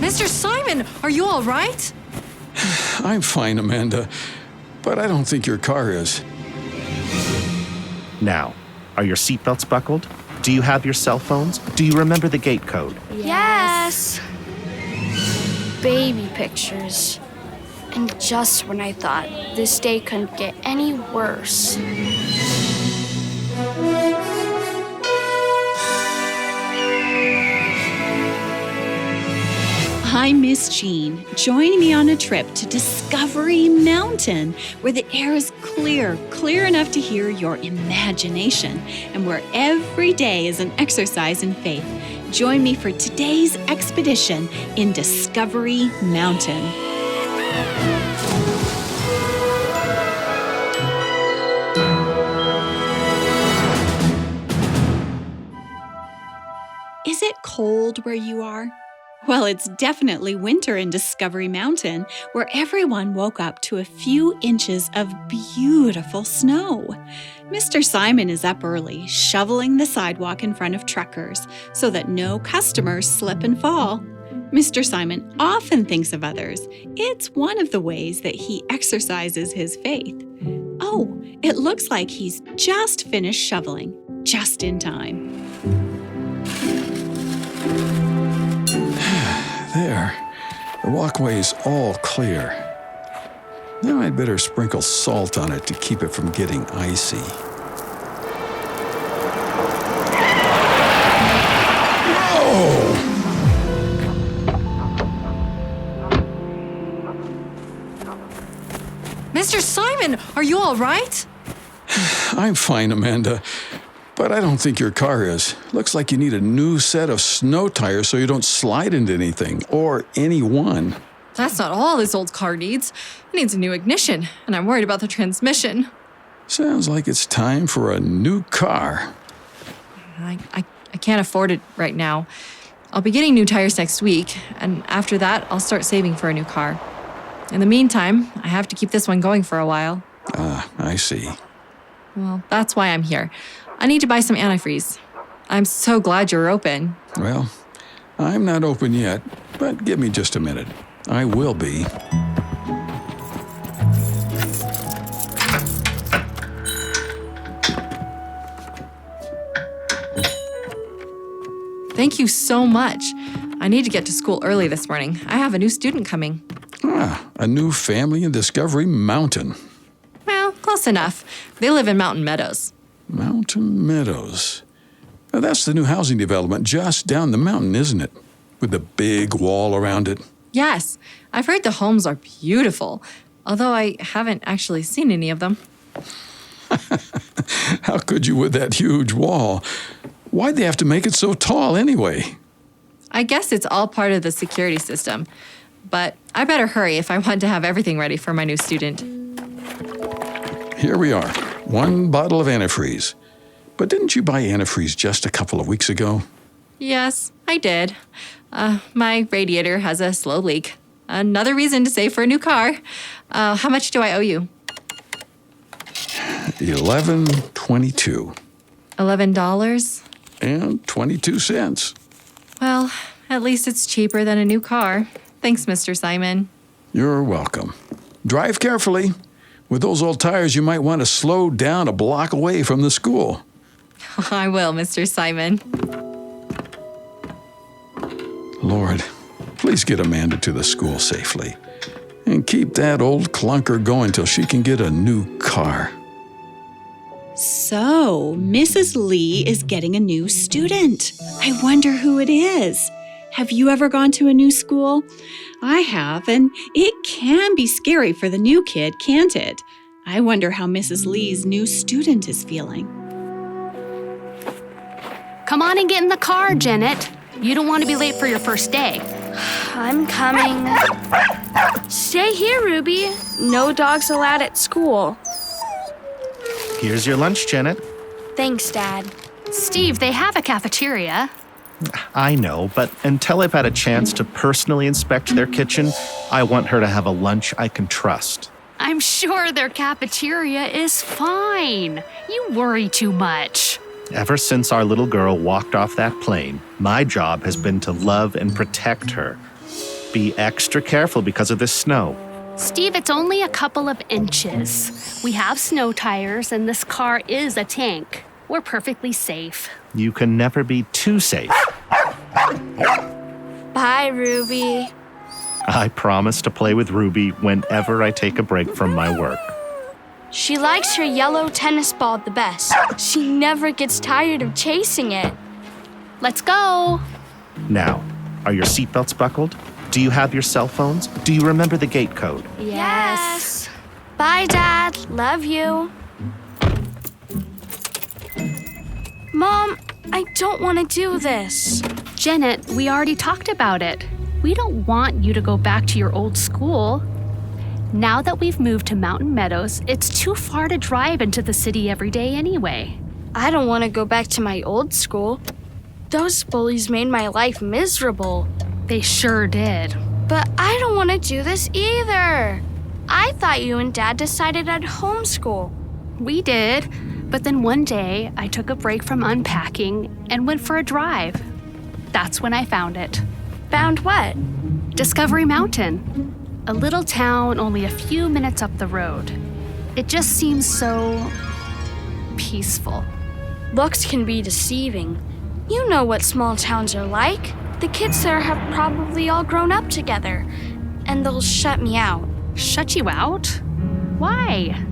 Mr. Simon, are you all right? I'm fine, Amanda, but I don't think your car is. Now, are your seatbelts buckled? Do you have your cell phones? Do you remember the gate code? Yes. Baby pictures. And just when I thought this day couldn't get any worse. I'm Miss Jean. Join me on a trip to Discovery Mountain, where the air is clear enough to hear your imagination, and where every day is an exercise in faith. Join me for today's expedition in Discovery Mountain. Is it cold where you are? Well, it's definitely winter in Discovery Mountain, where everyone woke up to a few inches of beautiful snow. Mr. Simon is up early, shoveling the sidewalk in front of truckers so that no customers slip and fall. Mr. Simon often thinks of others. It's one of the ways that he exercises his faith. Oh, it looks like he's just finished shoveling, just in time. There, the walkway's all clear. Now I'd better sprinkle salt on it to keep it from getting icy. Whoa! Mr. Simon, are you all right? I'm fine, Amanda, but I don't think your car is. Looks like you need a new set of snow tires so you don't slide into anything, or anyone. That's not all this old car needs. It needs a new ignition, and I'm worried about the transmission. Sounds like it's time for a new car. I can't afford it right now. I'll be getting new tires next week, and after that, I'll start saving for a new car. In the meantime, I have to keep this one going for a while. I see. Well, that's why I'm here. I need to buy some antifreeze. I'm so glad you're open. Well, I'm not open yet, but give me just a minute. I will be. Thank you so much. I need to get to school early this morning. I have a new student coming. A new family in Discovery Mountain. Well, close enough. They live in Mountain Meadows. Mountain Meadows. Now, that's the new housing development just down the mountain, isn't it? With the big wall around it. Yes, I've heard the homes are beautiful, although I haven't actually seen any of them. How could you with that huge wall? Why'd they have to make it so tall anyway? I guess it's all part of the security system, but I better hurry if I want to have everything ready for my new student. Here we are, 1 bottle of antifreeze. But didn't you buy antifreeze just a couple of weeks ago? Yes, I did. My radiator has a slow leak. Another reason to save for a new car. How much do I owe you? $11.22. $11? And 22 cents. Well, at least it's cheaper than a new car. Thanks, Mr. Simon. You're welcome. Drive carefully. With those old tires, you might want to slow down a block away from the school. I will, Mr. Simon. Lord, please get Amanda to the school safely. And keep that old clunker going till she can get a new car. So, Mrs. Lee is getting a new student. I wonder who it is. Have you ever gone to a new school? I have, and it can be scary for the new kid, can't it? I wonder how Mrs. Lee's new student is feeling. Come on and get in the car, Janet. You don't want to be late for your first day. I'm coming. Stay here, Ruby. No dogs allowed at school. Here's your lunch, Janet. Thanks, Dad. Steve, they have a cafeteria. I know, but until I've had a chance to personally inspect their kitchen, I want her to have a lunch I can trust. I'm sure their cafeteria is fine. You worry too much. Ever since our little girl walked off that plane, my job has been to love and protect her. Be extra careful because of this snow. Steve, it's only a couple of inches. We have snow tires, and this car is a tank. We're perfectly safe. You can never be too safe. Bye, Ruby. I promise to play with Ruby whenever I take a break from my work. She likes her yellow tennis ball the best. She never gets tired of chasing it. Let's go. Now, are your seatbelts buckled? Do you have your cell phones? Do you remember the gate code? Yes. Bye, Dad. Love you. Mom, I don't want to do this. Janet, we already talked about it. We don't want you to go back to your old school. Now that we've moved to Mountain Meadows, it's too far to drive into the city every day anyway. I don't want to go back to my old school. Those bullies made my life miserable. They sure did. But I don't want to do this either. I thought you and Dad decided I'd homeschool. We did, but then one day I took a break from unpacking and went for a drive. That's when I found it. Found what? Discovery Mountain, a little town only a few minutes up the road. It just seems so peaceful. Looks can be deceiving. You know what small towns are like. The kids there have probably all grown up together, and they'll shut me out. Shut you out? Why?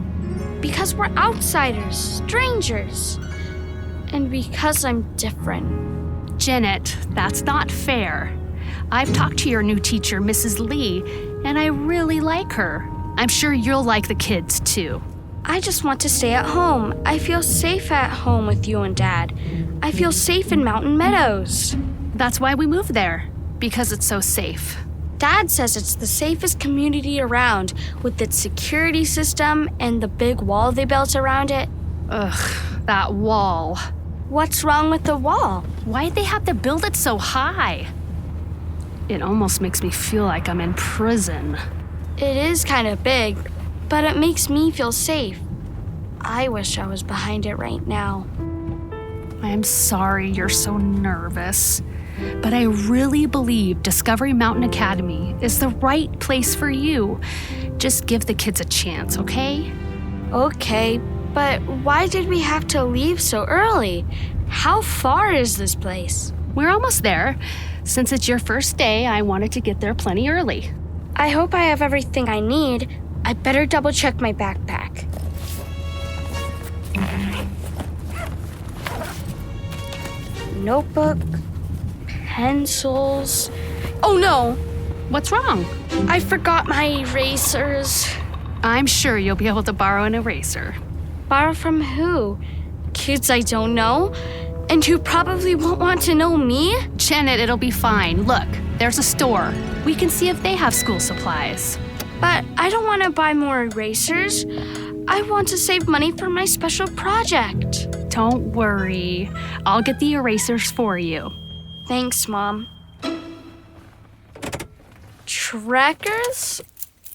Because we're outsiders, strangers. And because I'm different. Janet, that's not fair. I've talked to your new teacher, Mrs. Lee, and I really like her. I'm sure you'll like the kids, too. I just want to stay at home. I feel safe at home with you and Dad. I feel safe in Mountain Meadows. That's why we moved there, because it's so safe. Dad says it's the safest community around, with its security system and the big wall they built around it. Ugh, that wall. What's wrong with the wall? Why'd they have to build it so high? It almost makes me feel like I'm in prison. It is kind of big, but it makes me feel safe. I wish I was behind it right now. I'm sorry you're so nervous, but I really believe Discovery Mountain Academy is the right place for you. Just give the kids a chance, okay? Okay, but why did we have to leave so early? How far is this place? We're almost there. Since it's your first day, I wanted to get there plenty early. I hope I have everything I need. I better double check my backpack. Notebook, pencils. Oh no! What's wrong? I forgot my erasers. I'm sure you'll be able to borrow an eraser. Borrow from who? Kids I don't know? And who probably won't want to know me? Janet, it'll be fine. Look, there's a store. We can see if they have school supplies. But I don't want to buy more erasers. I want to save money for my special project. Don't worry. I'll get the erasers for you. Thanks, Mom. Trekkers?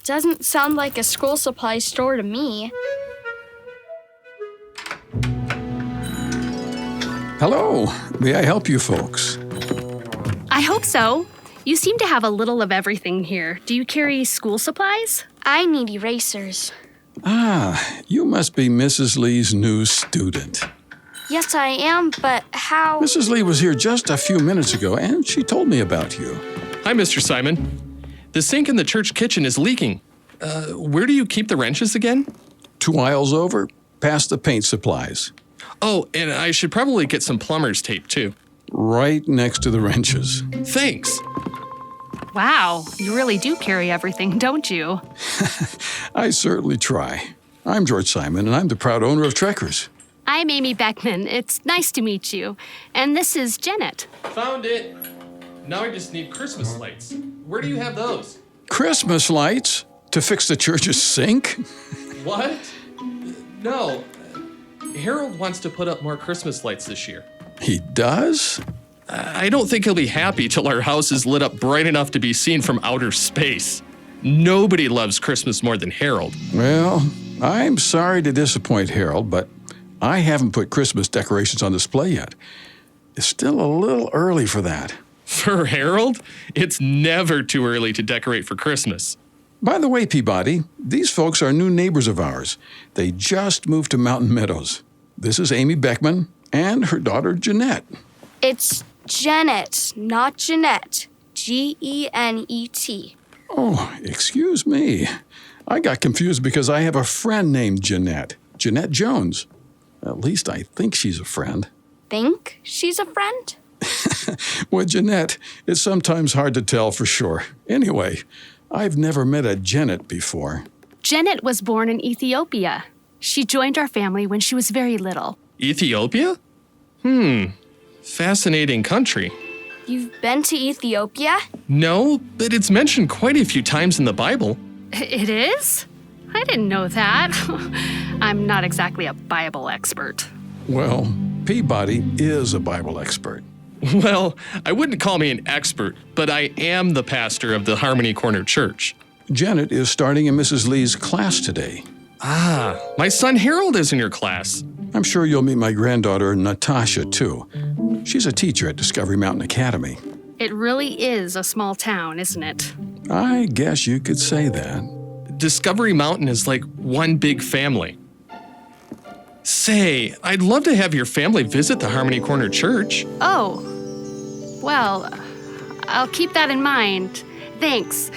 Doesn't sound like a school supply store to me. Hello. May I help you folks? I hope so. You seem to have a little of everything here. Do you carry school supplies? I need erasers. Ah, you must be Mrs. Lee's new student. Yes, I am, but how? Mrs. Lee was here just a few minutes ago, and she told me about you. Hi, Mr. Simon. The sink in the church kitchen is leaking. Where do you keep the wrenches again? 2 aisles over, past the paint supplies. Oh, and I should probably get some plumber's tape, too. Right next to the wrenches. Thanks. Wow, you really do carry everything, don't you? I certainly try. I'm George Simon, and I'm the proud owner of Trekkers. I'm Amy Beckman. It's nice to meet you. And this is Janet. Found it. Now I just need Christmas lights. Where do you have those? Christmas lights? To fix the church's sink? What? No. Harold wants to put up more Christmas lights this year. He does? I don't think he'll be happy till our house is lit up bright enough to be seen from outer space. Nobody loves Christmas more than Harold. Well, I'm sorry to disappoint Harold, but I haven't put Christmas decorations on display yet. It's still a little early for that. For Harold, it's never too early to decorate for Christmas. By the way, Peabody, these folks are new neighbors of ours. They just moved to Mountain Meadows. This is Amy Beckman and her daughter, Jeanette. It's Janet, not Jeanette. Genet. Oh, excuse me. I got confused because I have a friend named Jeanette Jones. At least I think she's a friend. Think she's a friend? With Jeanette, it's sometimes hard to tell for sure. Anyway, I've never met a Janet before. Janet was born in Ethiopia. She joined our family when she was very little. Ethiopia? Fascinating country. You've been to Ethiopia? No, but it's mentioned quite a few times in the Bible. It is? I didn't know that. I'm not exactly a Bible expert. Well, Peabody is a Bible expert. Well, I wouldn't call me an expert, but I am the pastor of the Harmony Corner Church. Janet is starting in Mrs. Lee's class today. Ah, my son Harold is in your class. I'm sure you'll meet my granddaughter, Natasha, too. She's a teacher at Discovery Mountain Academy. It really is a small town, isn't it? I guess you could say that. Discovery Mountain is like one big family. Say, I'd love to have your family visit the Harmony Corner Church. Oh, well, I'll keep that in mind. Thanks.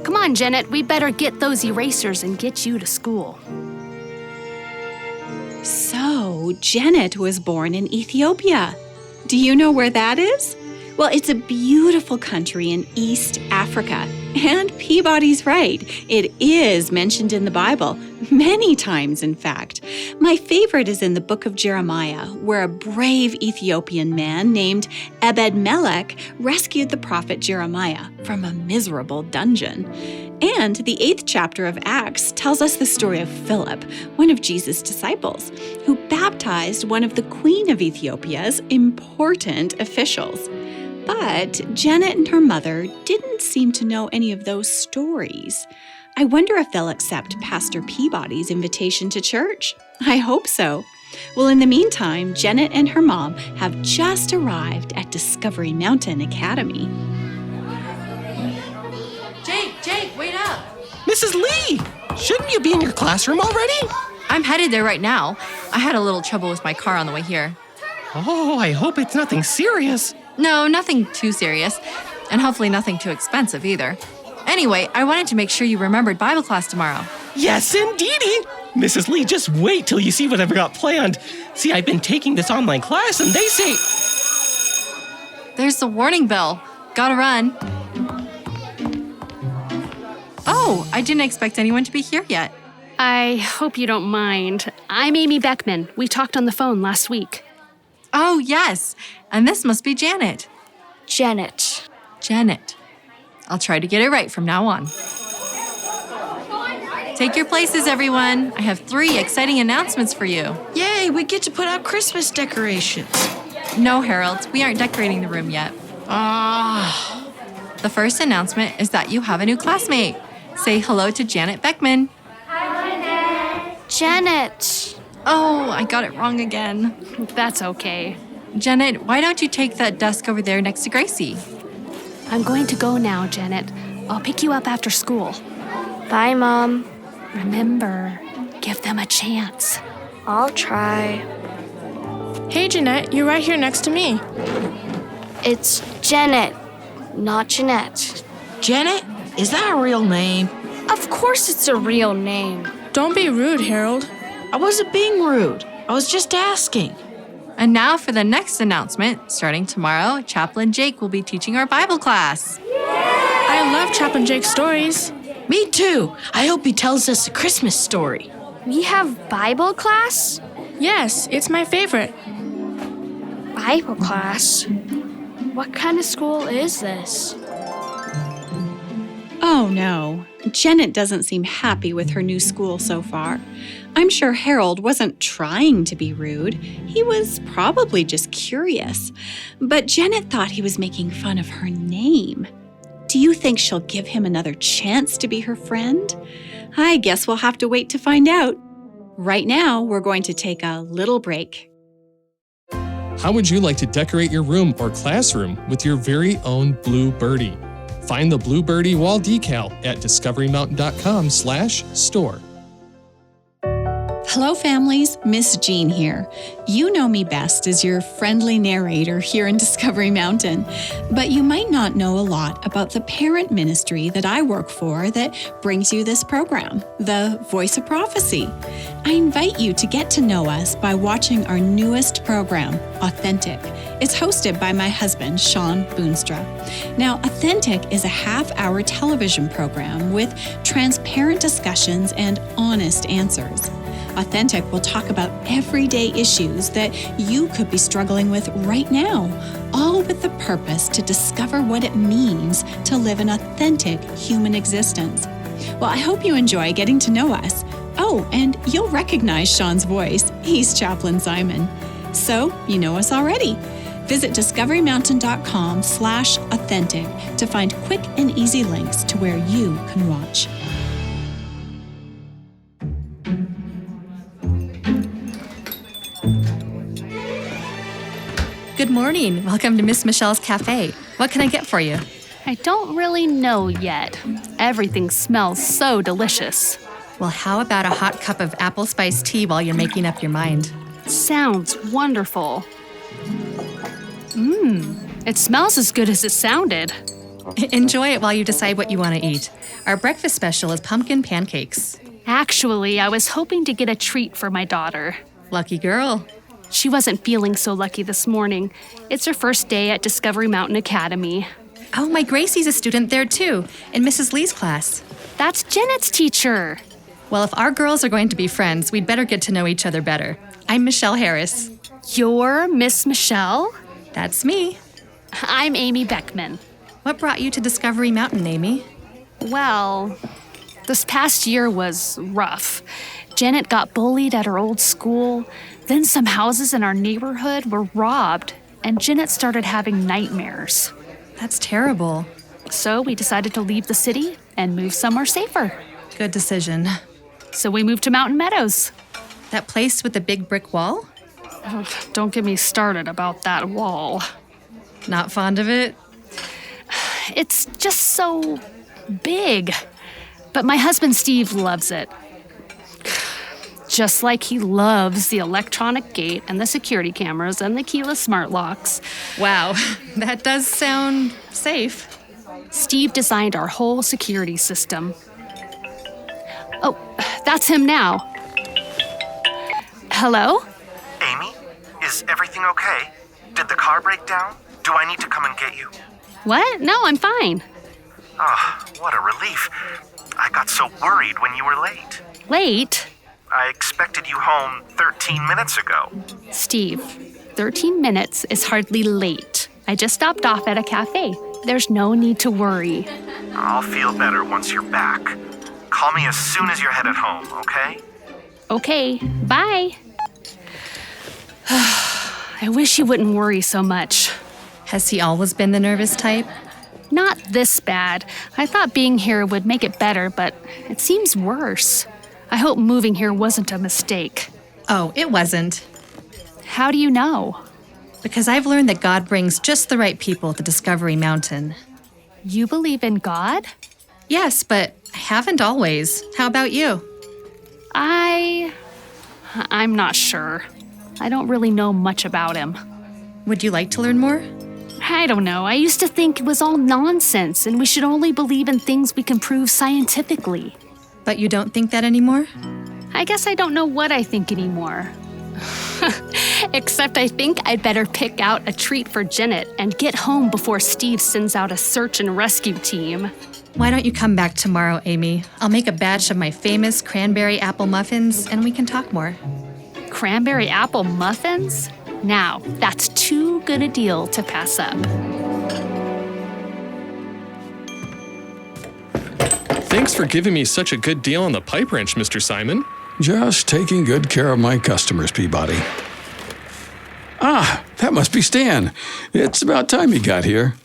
Come on, Janet, we better get those erasers and get you to school. So, Janet was born in Ethiopia. Do you know where that is? Well, it's a beautiful country in East Africa. And Peabody's right. It is mentioned in the Bible, many times, in fact. My favorite is in the book of Jeremiah, where a brave Ethiopian man named Ebed-Melech rescued the prophet Jeremiah from a miserable dungeon. And the 8th chapter of Acts tells us the story of Philip, one of Jesus' disciples, who baptized one of the Queen of Ethiopia's important officials. But Janet and her mother didn't seem to know any of those stories. I wonder if they'll accept Pastor Peabody's invitation to church. I hope so. Well, in the meantime, Janet and her mom have just arrived at Discovery Mountain Academy. Jake, wait up! Mrs. Lee, shouldn't you be in your classroom already? I'm headed there right now. I had a little trouble with my car on the way here. Oh, I hope it's nothing serious. No, nothing too serious, and hopefully nothing too expensive either. Anyway, I wanted to make sure you remembered Bible class tomorrow. Yes, indeedy. Mrs. Lee, just wait till you see what I've got planned. See, I've been taking this online class and they say... There's the warning bell. Gotta run. Oh, I didn't expect anyone to be here yet. I hope you don't mind. I'm Amy Beckman. We talked on the phone last week. Oh, yes. And this must be Janet. Janet. I'll try to get it right from now on. Take your places, everyone. I have 3 exciting announcements for you. Yay, we get to put up Christmas decorations. No, Harold, we aren't decorating the room yet. The first announcement is that you have a new classmate. Say hello to Janet Beckman. Janet. Oh, I got it wrong again. That's okay. Janet, why don't you take that desk over there next to Gracie? I'm going to go now, Janet. I'll pick you up after school. Bye, Mom. Remember, give them a chance. I'll try. Hey, Jeanette, you're right here next to me. It's Janet, not Jeanette. Janet? Is that a real name? Of course it's a real name. Don't be rude, Harold. I wasn't being rude. I was just asking. And now for the next announcement. Starting tomorrow, Chaplain Jake will be teaching our Bible class. I love Chaplain Jake's stories. Me too. I hope he tells us a Christmas story. We have Bible class? Yes, it's my favorite. Bible class? What kind of school is this? Oh no, Janet doesn't seem happy with her new school so far. I'm sure Harold wasn't trying to be rude. He was probably just curious. But Janet thought he was making fun of her name. Do you think she'll give him another chance to be her friend? I guess we'll have to wait to find out. Right now, we're going to take a little break. How would you like to decorate your room or classroom with your very own Blue Birdie? Find the Blue Birdie wall decal at discoverymountain.com/store. Hello, families. Miss Jean here. You know me best as your friendly narrator here in Discovery Mountain, but you might not know a lot about the parent ministry that I work for that brings you this program, the Voice of Prophecy. I invite you to get to know us by watching our newest program, Authentic. It's hosted by my husband, Sean Boonstra. Now, Authentic is a half-hour television program with transparent discussions and honest answers. Authentic will talk about everyday issues that you could be struggling with right now, all with the purpose to discover what it means to live an authentic human existence. Well, I hope you enjoy getting to know us. Oh, and you'll recognize Sean's voice. He's Chaplain Simon. So, you know us already. Visit discoverymountain.com/authentic to find quick and easy links to where you can watch. Good morning. Welcome to Miss Michelle's Cafe. What can I get for you? I don't really know yet. Everything smells so delicious. Well, how about a hot cup of apple spice tea while you're making up your mind? Sounds wonderful. It smells as good as it sounded. Enjoy it while you decide what you want to eat. Our breakfast special is pumpkin pancakes. Actually, I was hoping to get a treat for my daughter. Lucky girl. She wasn't feeling so lucky this morning. It's her first day at Discovery Mountain Academy. Oh, my Gracie's a student there too, in Mrs. Lee's class. That's Janet's teacher. Well, if our girls are going to be friends, we'd better get to know each other better. I'm Michelle Harris. You're Miss Michelle? That's me. I'm Amy Beckman. What brought you to Discovery Mountain, Amy? Well, this past year was rough. Janet got bullied at her old school. Then some houses in our neighborhood were robbed, and Janet started having nightmares. That's terrible. So we decided to leave the city and move somewhere safer. Good decision. So we moved to Mountain Meadows. That place with the big brick wall? Oh, don't get me started about that wall. Not fond of it? It's just so big. But my husband Steve loves it. Just like he loves the electronic gate and the security cameras and the keyless smart locks. Wow, that does sound safe. Steve designed our whole security system. Oh, that's him now. Hello? Amy, is everything okay? Did the car break down? Do I need to come and get you? What? No, I'm fine. Ah, what a relief. I got so worried when you were late. Late? I expected you home 13 minutes ago. Steve, 13 minutes is hardly late. I just stopped off at a cafe. There's no need to worry. I'll feel better once you're back. Call me as soon as you're headed home, okay? Okay, bye. I wish you wouldn't worry so much. Has he always been the nervous type? Not this bad. I thought being here would make it better, but it seems worse. I hope moving here wasn't a mistake. Oh, it wasn't. How do you know? Because I've learned that God brings just the right people to Discovery Mountain. You believe in God? Yes, but I haven't always. How about you? I'm not sure. I don't really know much about him. Would you like to learn more? I don't know. I used to think it was all nonsense and we should only believe in things we can prove scientifically. But you don't think that anymore? I guess I don't know what I think anymore. Except I think I'd better pick out a treat for Janet and get home before Steve sends out a search and rescue team. Why don't you come back tomorrow, Amy? I'll make a batch of my famous cranberry apple muffins and we can talk more. Cranberry apple muffins? Now, that's too good a deal to pass up. Thanks for giving me such a good deal on the pipe wrench, Mr. Simon. Just taking good care of my customers, Peabody. Ah, that must be Stan. It's about time he got here.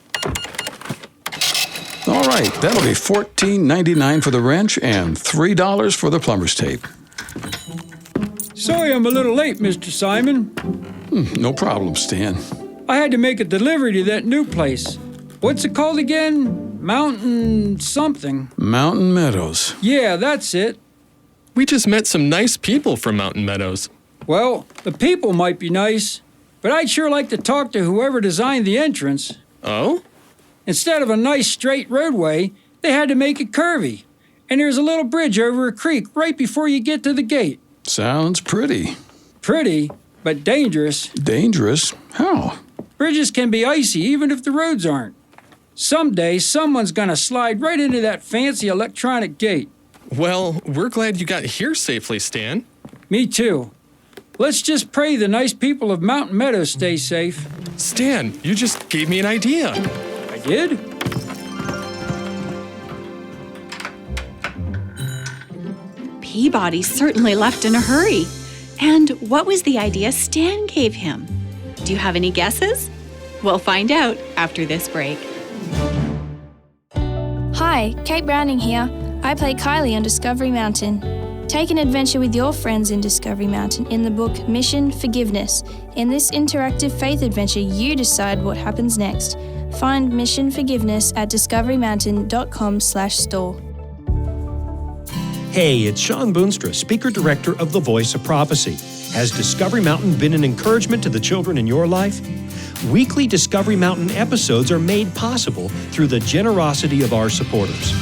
All right, that'll be $14.99 for the wrench and $3 for the plumber's tape. Sorry I'm a little late, Mr. Simon. No problem, Stan. I had to make a delivery to that new place. What's it called again? Mountain something. Mountain Meadows. Yeah, that's it. We just met some nice people from Mountain Meadows. Well, the people might be nice, but I'd sure like to talk to whoever designed the entrance. Oh? Instead of a nice straight roadway, they had to make it curvy. And there's a little bridge over a creek right before you get to the gate. Sounds pretty. Pretty, but dangerous. Dangerous? How? Bridges can be icy even if the roads aren't. Someday, someone's gonna slide right into that fancy electronic gate. Well, we're glad you got here safely, Stan. Me too. Let's just pray the nice people of Mountain Meadows stay safe. Stan, you just gave me an idea. I did? Peabody certainly left in a hurry. And what was the idea Stan gave him? Do you have any guesses? We'll find out after this break. Hi, Kate Browning here. I play Kylie on Discovery Mountain. Take an adventure with your friends in Discovery Mountain in the book Mission Forgiveness. In this interactive faith adventure, you decide what happens next. Find Mission Forgiveness at discoverymountain.com/store. Hey, it's Sean Boonstra, Speaker Director of the Voice of Prophecy. Has Discovery Mountain been an encouragement to the children in your life? Weekly Discovery Mountain episodes are made possible through the generosity of our supporters.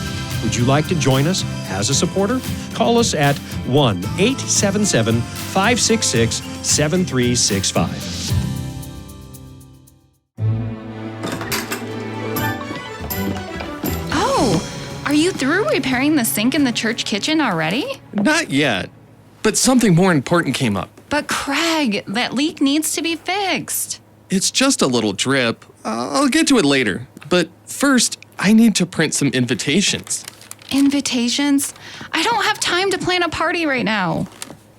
Would you like to join us as a supporter? Call us at 1-877-566-7365. Oh, are you through repairing the sink in the church kitchen already? Not yet, but something more important came up. But Craig, that leak needs to be fixed. It's just a little drip. I'll get to it later. But first, I need to print some invitations. Invitations? I don't have time to plan a party right now.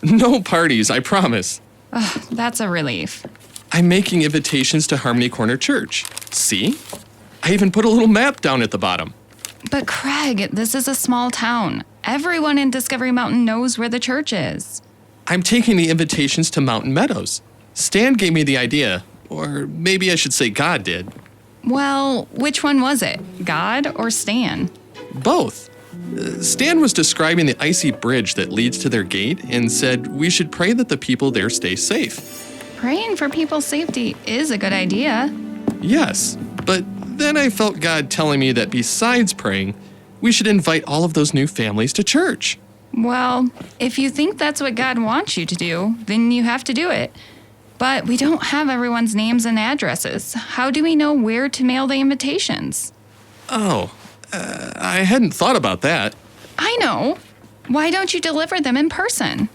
No parties, I promise. Ugh, that's a relief. I'm making invitations to Harmony Corner Church. See? I even put a little map down at the bottom. But Craig, this is a small town. Everyone in Discovery Mountain knows where the church is. I'm taking the invitations to Mountain Meadows. Stan gave me the idea, or maybe I should say God did. Well, which one was it? God or Stan? Both. Stan was describing the icy bridge that leads to their gate and said we should pray that the people there stay safe. Praying for people's safety is a good idea. Yes, but then I felt God telling me that besides praying, we should invite all of those new families to church. Well, if you think that's what God wants you to do, then you have to do it. But we don't have everyone's names and addresses. How do we know where to mail the invitations? Oh, I hadn't thought about that. I know. Why don't you deliver them in person?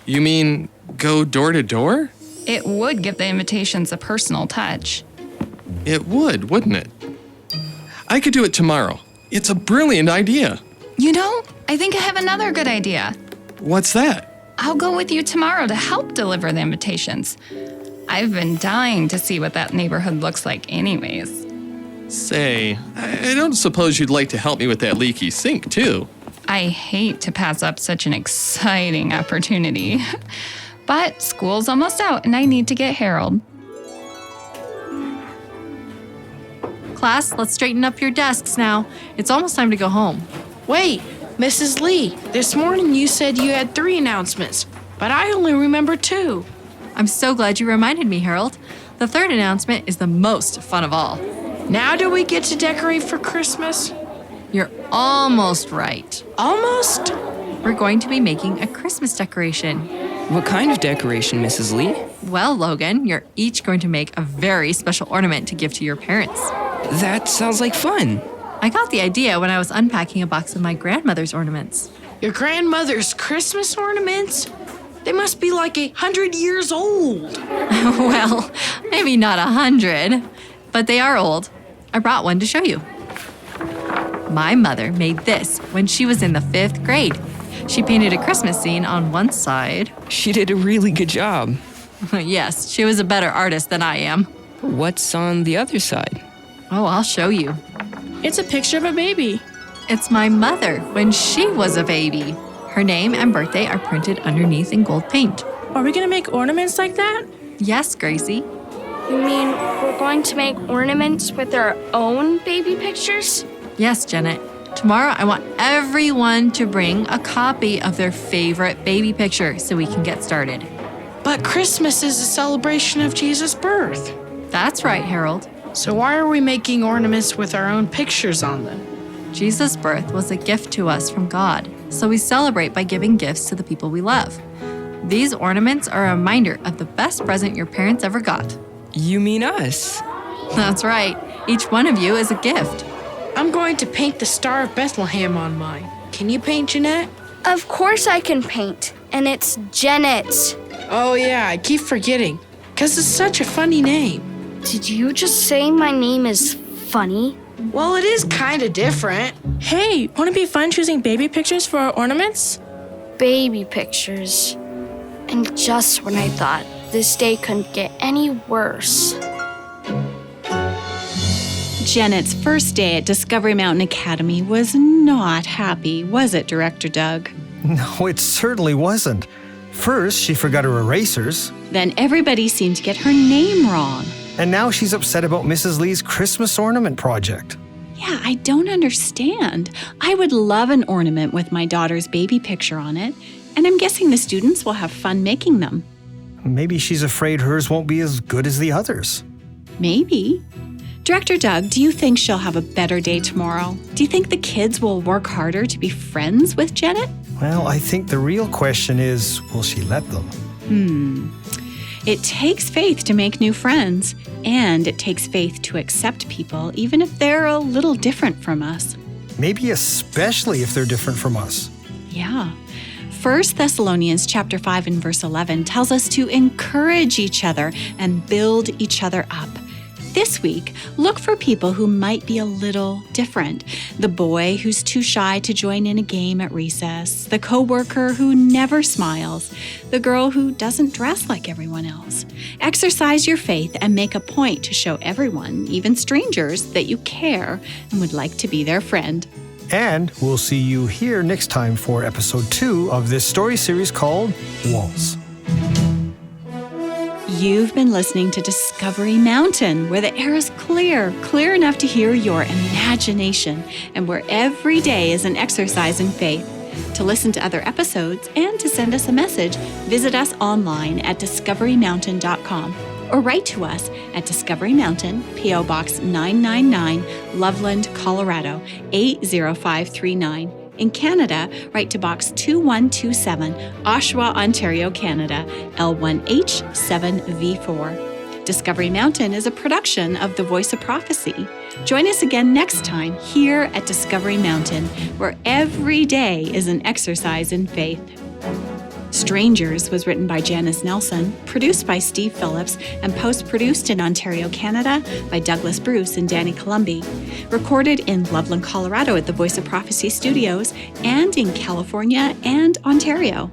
You mean go door to door? It would give the invitations a personal touch. It would, wouldn't it? I could do it tomorrow. It's a brilliant idea. You know, I think I have another good idea. What's that? I'll go with you tomorrow to help deliver the invitations. I've been dying to see what that neighborhood looks like anyways. Say, I don't suppose you'd like to help me with that leaky sink, too. I hate to pass up such an exciting opportunity. But school's almost out and I need to get Harold. Class, let's straighten up your desks now. It's almost time to go home. Wait, Mrs. Lee, this morning you said you had 3 announcements, but I only remember 2. I'm so glad you reminded me, Harold. The third announcement is the most fun of all. Now do we get to decorate for Christmas? You're almost right. Almost? We're going to be making a Christmas decoration. What kind of decoration, Mrs. Lee? Well, Logan, you're each going to make a very special ornament to give to your parents. That sounds like fun. I got the idea when I was unpacking a box of my grandmother's ornaments. Your grandmother's Christmas ornaments? They must be like 100 years old. Well, maybe not 100, but they are old. I brought one to show you. My mother made this when she was in the 5th grade. She painted a Christmas scene on one side. She did a really good job. Yes, she was a better artist than I am. What's on the other side? Oh, I'll show you. It's a picture of a baby. It's my mother when she was a baby. Her name and birthday are printed underneath in gold paint. Are we gonna make ornaments like that? Yes, Gracie. You mean we're going to make ornaments with our own baby pictures? Yes, Janet. Tomorrow, I want everyone to bring a copy of their favorite baby picture so we can get started. But Christmas is a celebration of Jesus' birth. That's right, Harold. So why are we making ornaments with our own pictures on them? Jesus' birth was a gift to us from God, so we celebrate by giving gifts to the people we love. These ornaments are a reminder of the best present your parents ever got. You mean us? That's right. Each one of you is a gift. I'm going to paint the Star of Bethlehem on mine. Can you paint, Jeanette? Of course I can paint, and it's Janet. Oh yeah, I keep forgetting, because it's such a funny name. Did you just say my name is funny? Well, it is kind of different. Hey, won't it be fun choosing baby pictures for our ornaments? Baby pictures. And just when I thought this day couldn't get any worse. Janet's first day at Discovery Mountain Academy was not happy, was it, Director Doug? No, it certainly wasn't. First, she forgot her erasers. Then everybody seemed to get her name wrong. And now she's upset about Mrs. Lee's Christmas ornament project. Yeah, I don't understand. I would love an ornament with my daughter's baby picture on it, and I'm guessing the students will have fun making them. Maybe she's afraid hers won't be as good as the others. Maybe. Director Doug, do you think she'll have a better day tomorrow? Do you think the kids will work harder to be friends with Janet? Well, I think the real question is, will she let them? It takes faith to make new friends, and it takes faith to accept people, even if they're a little different from us. Maybe especially if they're different from us. Yeah. 1 Thessalonians chapter 5 and verse 11 tells us to encourage each other and build each other up. This week, look for people who might be a little different. The boy who's too shy to join in a game at recess, the coworker who never smiles, the girl who doesn't dress like everyone else. Exercise your faith and make a point to show everyone, even strangers, that you care and would like to be their friend. And we'll see you here next time for episode 2 of this story series called Walls. You've been listening to Discovery Mountain, where the air is clear enough to hear your imagination, and where every day is an exercise in faith. To listen to other episodes and to send us a message, visit us online at discoverymountain.com or write to us at Discovery Mountain, P.O. Box 999, Loveland, Colorado 80539. In Canada, write to Box 2127, Oshawa, Ontario, Canada, L1H7V4. Discovery Mountain is a production of The Voice of Prophecy. Join us again next time here at Discovery Mountain, where every day is an exercise in faith. Strangers was written by Janice Nelson, produced by Steve Phillips, and post-produced in Ontario, Canada by Douglas Bruce and Danny Columbi. Recorded in Loveland, Colorado at the Voice of Prophecy Studios and in California and Ontario.